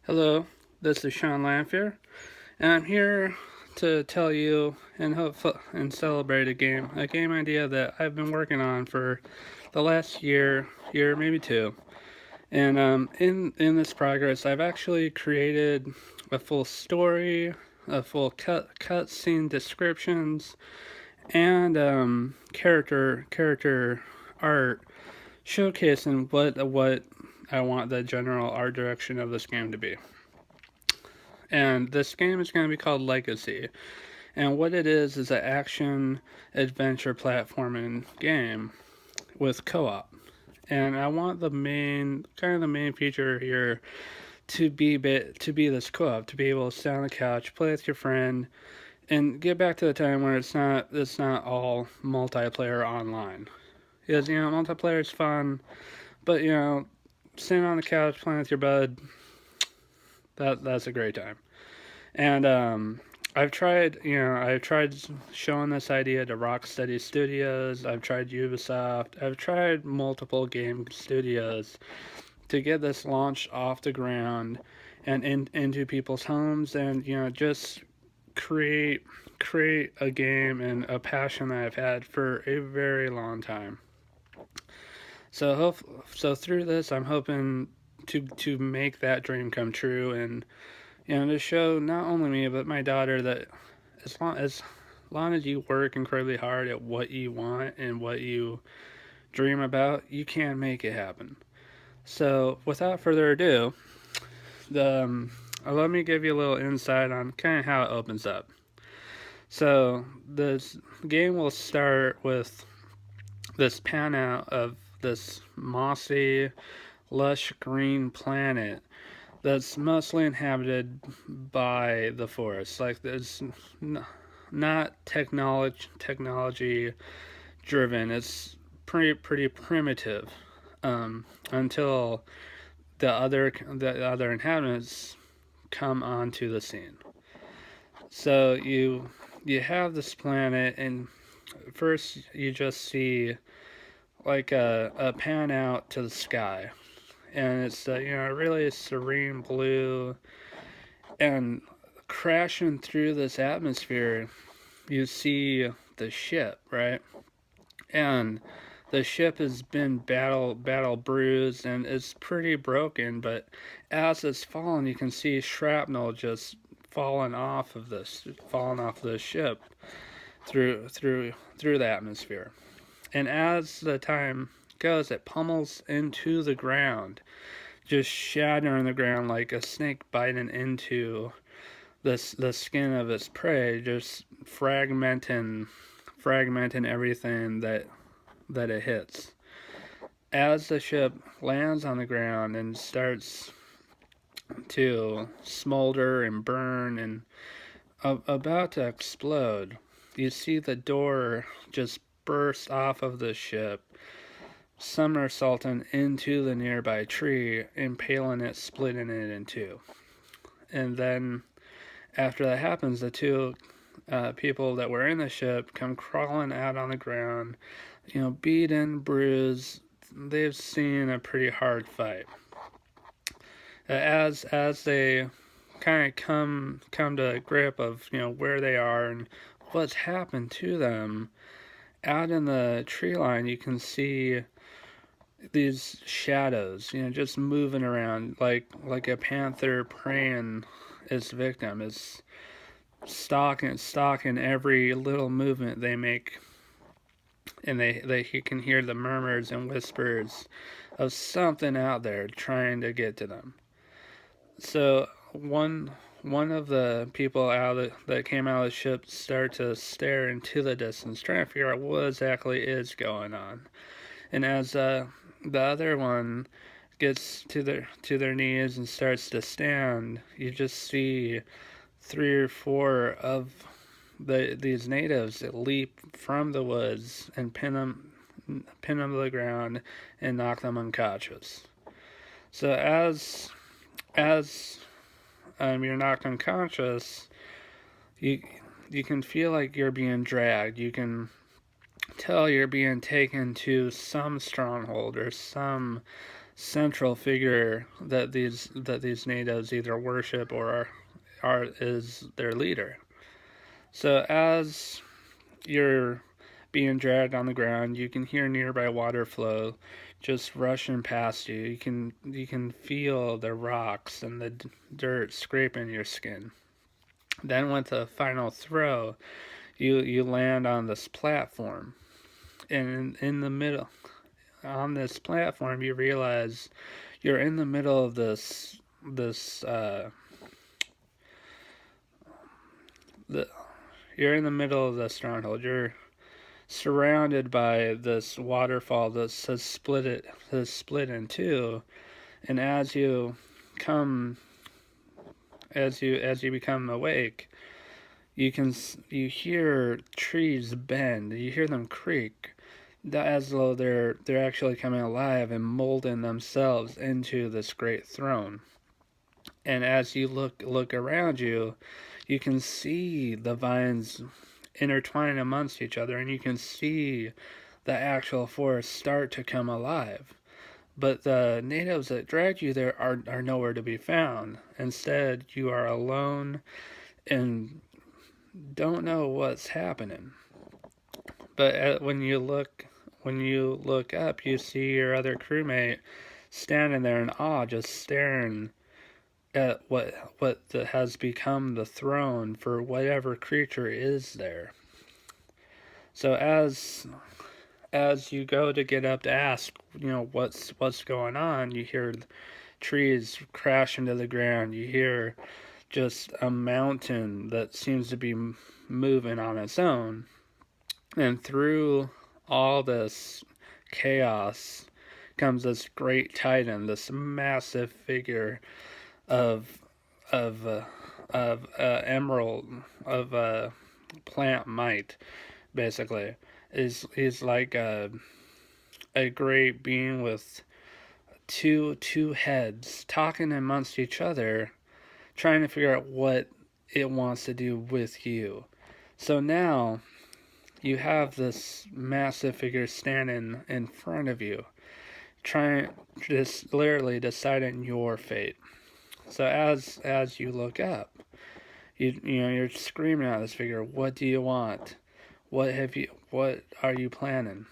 Hello, this is Sean Lamphere, and I'm here to tell you and and celebrate a game idea that I've been working on for the last year maybe two. And in this progress, I've actually created a full story, a full cut scene descriptions, and character art showcasing what I want the general art direction of this game to be. And this game is going to be called Legacy. And what it is an action adventure platforming game with co-op. And I want the main feature here to be this co-op, to be able to sit on the couch, play with your friend, and get back to the time where it's not all multiplayer online. Because multiplayer is fun, but sitting on the couch playing with your bud, that's a great time. And I've tried showing this idea to Rocksteady Studios. I've tried Ubisoft. I've tried multiple game studios to get this launched off the ground and into people's homes, and just create create a game and a passion that I've had for a very long time. So through this, I'm hoping to make that dream come true, and to show not only me but my daughter that as long as you work incredibly hard at what you want and what you dream about, you can make it happen. So without further ado, the let me give you a little insight on kind of how it opens up. So this game will start with this pan out of this mossy, lush green planet that's mostly inhabited by the forest. Like there's not technology driven. It's pretty primitive until the other inhabitants come onto the scene. So you have this planet, and first you just see like a pan out to the sky, and it's really serene blue, and crashing through this atmosphere, you see the ship, right? And the ship has been battle bruised and it's pretty broken, but as it's falling, you can see shrapnel just falling off the ship through the atmosphere. And as the time goes, it pummels into the ground, just shattering the ground like a snake biting into the skin of its prey, just fragmenting everything that it hits. As the ship lands on the ground and starts to smolder and burn and about to explode, you see the door just burst off of the ship, somersaulting into the nearby tree, impaling it, splitting it in two. And then after that happens, the two people that were in the ship come crawling out on the ground, beaten, bruised. They've seen a pretty hard fight. As they kind of come to a grip of where they are and what's happened to them, out in the tree line you can see these shadows, just moving around like a panther preying its victim. Is stalking every little movement they make, and they can hear the murmurs and whispers of something out there trying to get to them. So one of the people that came out of the ship start to stare into the distance, trying to figure out what exactly is going on. And as the other one gets to their knees and starts to stand, you just see three or four of these natives that leap from the woods and pin them to the ground and knock them unconscious. So as you're knocked unconscious, you you can feel like you're being dragged. You can tell you're being taken to some stronghold or central figure that these natives either worship or are is their leader. So as you're being dragged on the ground, you can hear nearby water flow just rushing past you. You can feel the rocks and the dirt scraping your skin. Then with a final throw, you land on this platform, and in the middle on this platform you realize you're in the middle of this the you're in the middle of the stronghold. You're surrounded by this waterfall that has split in two, and come as you become awake, you hear trees bend, you hear them creak, that as though they're actually coming alive and molding themselves into this great throne. And as you look around you, you can see the vines intertwine amongst each other, and you can see the actual forest start to come alive. But the natives that dragged you there are nowhere to be found. Instead, you are alone and don't know what's happening. But when you look up, you see your other crewmate standing there in awe, just staring at what has become the throne for whatever creature is there. So as you go to get up to ask, what's going on, you hear trees crash into the ground. You hear just a mountain that seems to be moving on its own. And through all this chaos comes this great titan, this massive figure of emerald of plant might, basically. Is like a great being with two heads talking amongst each other, trying to figure out what it wants to do with you. So now you have this massive figure standing in front of you, trying just literally deciding your fate. So as you look up, you're screaming at this figure, "What do you want? What are you planning?"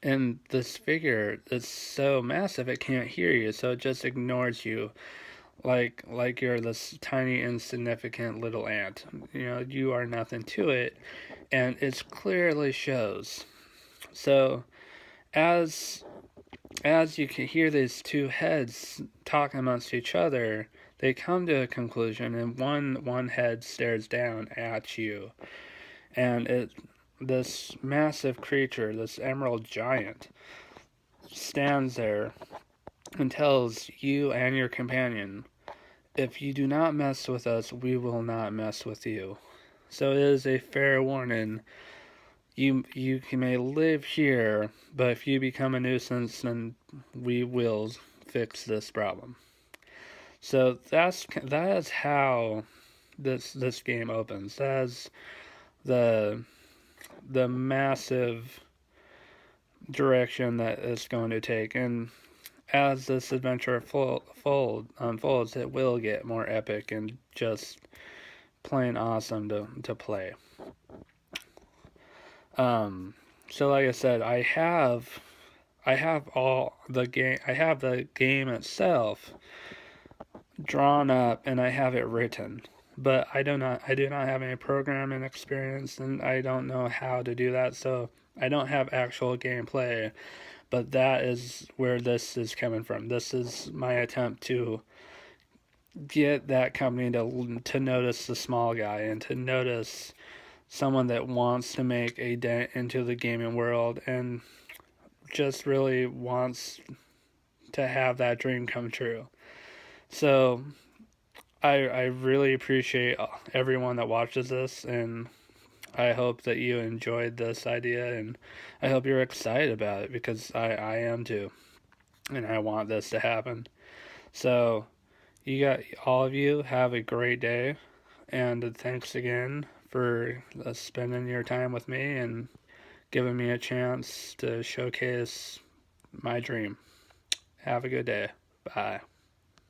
And this figure is so massive it can't hear you, so it just ignores you like you're this tiny insignificant little ant. You are nothing to it, and it clearly shows. So as as you can hear these two heads talking amongst each other, they come to a conclusion, and one head stares down at you, and this massive creature, this emerald giant, stands there and tells you and your companion, "If you do not mess with us, we will not mess with you." So it is a fair warning. You may live here, but if you become a nuisance, then we will fix this problem. So that is how this game opens. That's the the massive direction that it's going to take, and as this adventure unfolds, it will get more epic and just plain awesome to play. So like I said, I have all the game. I have the game itself drawn up, and I have it written. But I do not have any programming experience, and I don't know how to do that. So I don't have actual gameplay. But that is where this is coming from. This is my attempt to get that company to notice the small guy and to notice someone that wants to make a dent into the gaming world and just really wants to have that dream come true. So I really appreciate everyone that watches this, and I hope that you enjoyed this idea, and I hope you're excited about it because I am too, and I want this to happen. So all of you have a great day, and thanks again for spending your time with me and giving me a chance to showcase my dream. Have a good day. Bye.